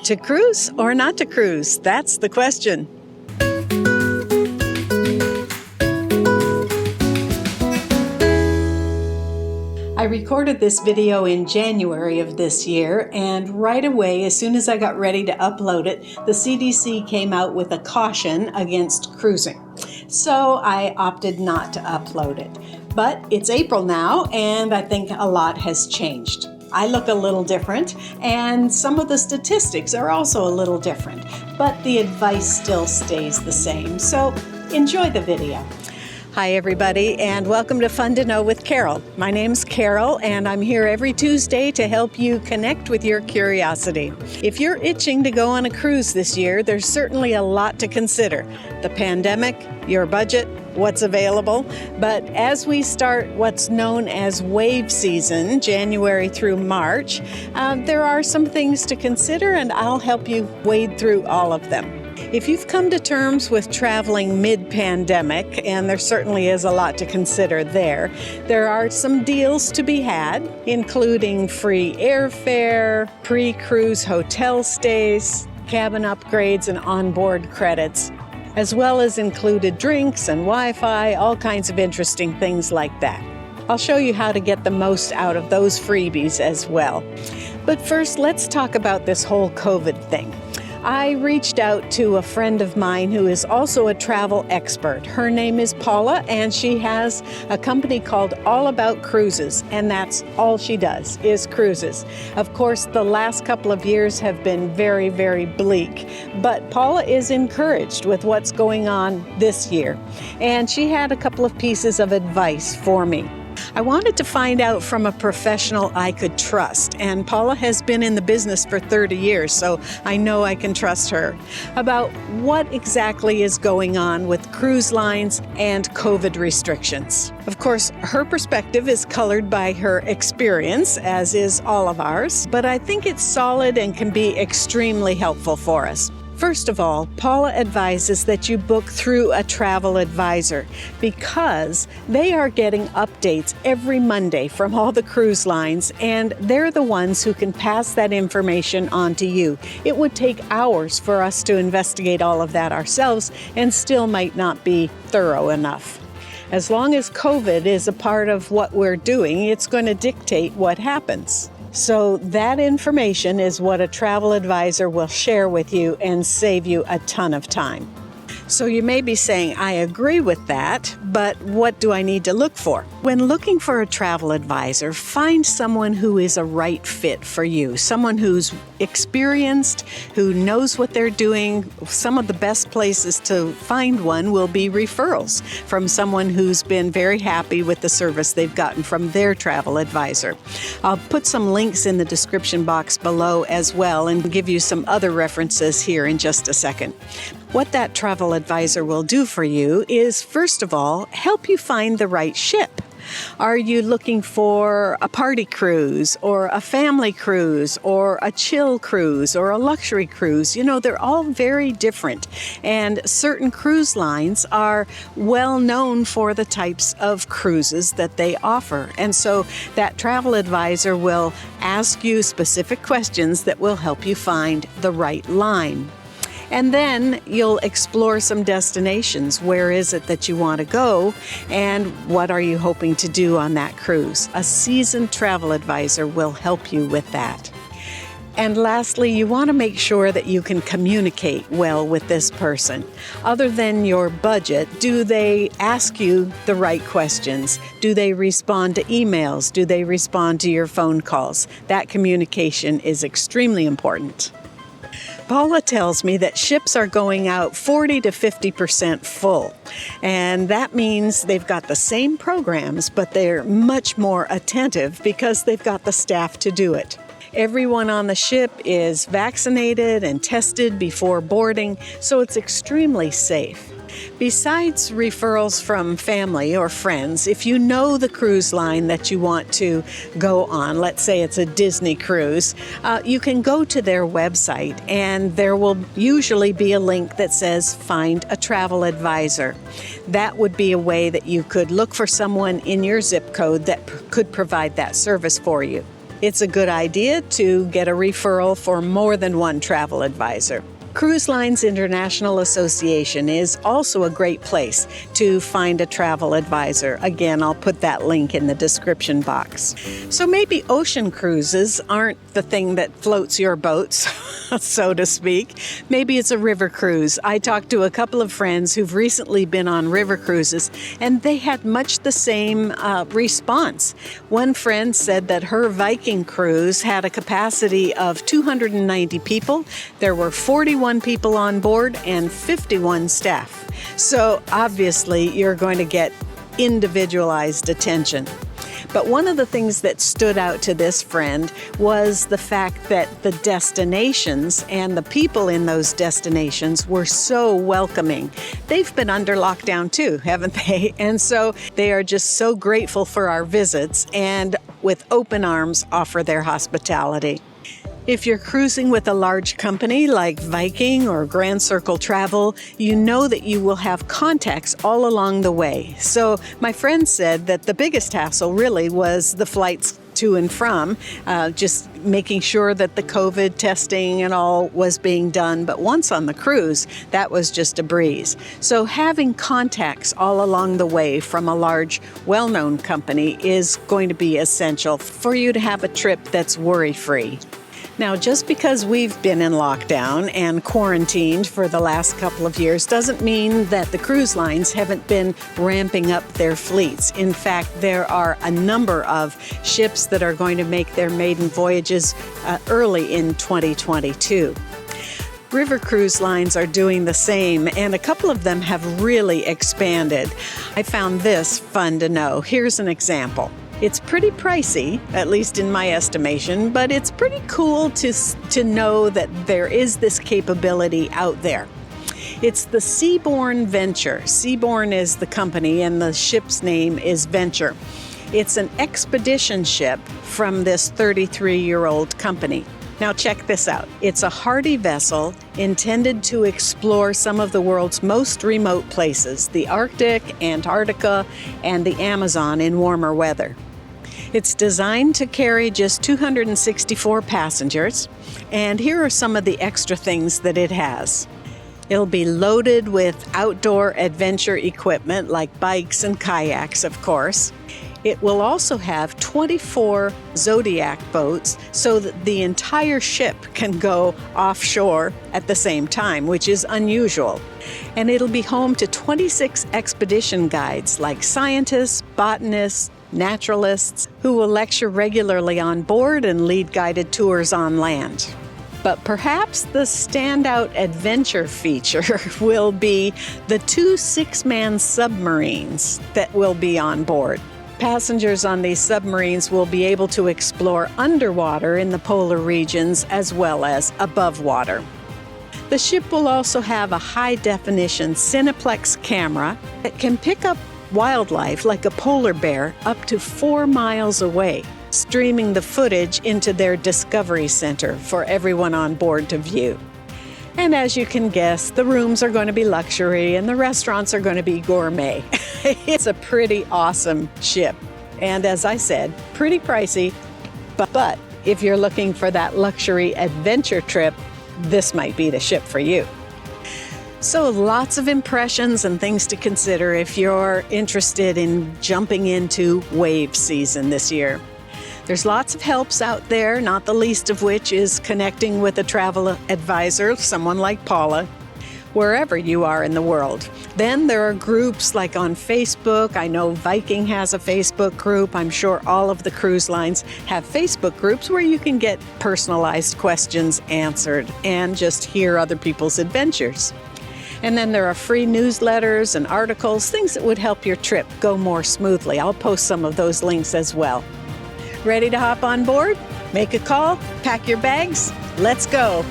To cruise or not to cruise? That's the question. I recorded this video in January of this year, and right away, as soon as I got ready to upload it, the CDC came out with a caution against cruising. So I opted not to upload it. But it's April now, and I think a lot has changed. I look a little different, and some of the statistics are also a little different, but the advice still stays the same. So enjoy the video. Hi everybody, and welcome to Fun to Know with Carol. My name's Carol, and I'm here every Tuesday to help you connect with your curiosity. If you're itching to go on a cruise this year, there's certainly a lot to consider. The pandemic, your budget, what's available. But as we start what's known as wave season, January through March, there are some things to consider, and I'll help you wade through all of them. If you've come to terms with traveling mid-pandemic, and there certainly is a lot to consider there are some deals to be had, including free airfare, pre-cruise hotel stays, cabin upgrades, and onboard credits, as well as included drinks and Wi-Fi, all kinds of interesting things like that. I'll show you how to get the most out of those freebies as well. But first, let's talk about this whole COVID thing. I reached out to a friend of mine who is also a travel expert. Her name is Paula, and she has a company called All About Cruises, and that's all she does is cruises. Of course, the last couple of years have been very, very bleak, but Paula is encouraged with what's going on this year, and she had a couple of pieces of advice for me. I wanted to find out from a professional I could trust, and Paula has been in the business for 30 years, so I know I can trust her, about what exactly is going on with cruise lines and COVID restrictions. Of course, her perspective is colored by her experience, as is all of ours, but I think it's solid and can be extremely helpful for us. First of all, Paula advises that you book through a travel advisor because they are getting updates every Monday from all the cruise lines, and they're the ones who can pass that information on to you. It would take hours for us to investigate all of that ourselves and still might not be thorough enough. As long as COVID is a part of what we're doing, it's going to dictate what happens. So that information is what a travel advisor will share with you and save you a ton of time. So you may be saying, I agree with that, but what do I need to look for? When looking for a travel advisor, find someone who is a right fit for you, someone who's experienced, who knows what they're doing. Some of the best places to find one will be referrals from someone who's been very happy with the service they've gotten from their travel advisor. I'll put some links in the description box below as well and give you some other references here in just a second. What that travel advisor will do for you is, first of all, help you find the right ship. Are you looking for a party cruise or a family cruise or a chill cruise or a luxury cruise? You know, they're all very different, and certain cruise lines are well known for the types of cruises that they offer. And so that travel advisor will ask you specific questions that will help you find the right line. And then you'll explore some destinations. Where is it that you want to go? And what are you hoping to do on that cruise? A seasoned travel advisor will help you with that. And lastly, you want to make sure that you can communicate well with this person. Other than your budget, do they ask you the right questions? Do they respond to emails? Do they respond to your phone calls? That communication is extremely important. Paula tells me that ships are going out 40 to 50% full, and that means they've got the same programs, but they're much more attentive because they've got the staff to do it. Everyone on the ship is vaccinated and tested before boarding, so it's extremely safe. Besides referrals from family or friends, if you know the cruise line that you want to go on, let's say it's a Disney cruise, you can go to their website and there will usually be a link that says find a travel advisor. That would be a way that you could look for someone in your zip code that could provide that service for you. it's a good idea to get a referral for more than one travel advisor. Cruise Lines International Association is also a great place to find a travel advisor. Again, I'll put that link in the description box. So maybe ocean cruises aren't the thing that floats your boats, so to speak. Maybe it's a river cruise. I talked to a couple of friends who've recently been on river cruises, and they had much the same response. One friend said that her Viking cruise had a capacity of 290 people. There were 41 people on board and 51 staff. So obviously you're going to get individualized attention. But one of the things that stood out to this friend was the fact that the destinations and the people in those destinations were so welcoming. They've been under lockdown too, haven't they? And so they are just so grateful for our visits and with open arms offer their hospitality. If you're cruising with a large company like Viking or Grand Circle Travel, you know that you will have contacts all along the way. So my friend said that the biggest hassle really was the flights to and from, just making sure that the COVID testing and all was being done. But once on the cruise, that was just a breeze. So having contacts all along the way from a large, well-known company is going to be essential for you to have a trip that's worry-free. Now, just because we've been in lockdown and quarantined for the last couple of years doesn't mean that the cruise lines haven't been ramping up their fleets. In fact, there are a number of ships that are going to make their maiden voyages early in 2022. River cruise lines are doing the same, and a couple of them have really expanded. I found this fun to know. Here's an example. It's pretty pricey, at least in my estimation, but it's pretty cool to know that there is this capability out there. It's the Seabourn Venture. Seabourn is the company, and the ship's name is Venture. It's an expedition ship from this 33-year-old company. Now check this out. It's a hardy vessel intended to explore some of the world's most remote places, the Arctic, Antarctica, and the Amazon in warmer weather. It's designed to carry just 264 passengers, and here are some of the extra things that it has. It'll be loaded with outdoor adventure equipment like bikes and kayaks, of course. It will also have 24 Zodiac boats so that the entire ship can go offshore at the same time, which is unusual. And it'll be home to 26 expedition guides like scientists, botanists, naturalists who will lecture regularly on board and lead guided tours on land. But perhaps the standout adventure feature will be the 2 six-man submarines that will be on board. Passengers on these submarines will be able to explore underwater in the polar regions as well as above water. The ship will also have a high-definition Cineplex camera that can pick up wildlife like a polar bear up to 4 miles away, streaming the footage into their Discovery Center for everyone on board to view. And as you can guess, the rooms are going to be luxury and the restaurants are going to be gourmet. It's a pretty awesome ship. And as I said, pretty pricey, but if you're looking for that luxury adventure trip, this might be the ship for you. So lots of impressions and things to consider if you're interested in jumping into wave season this year. There's lots of helps out there, not the least of which is connecting with a travel advisor, someone like Paula, wherever you are in the world. Then there are groups like on Facebook. I know Viking has a Facebook group. I'm sure all of the cruise lines have Facebook groups where you can get personalized questions answered and just hear other people's adventures. And then there are free newsletters and articles, things that would help your trip go more smoothly. I'll post some of those links as well. Ready to hop on board? Make a call, pack your bags, let's go.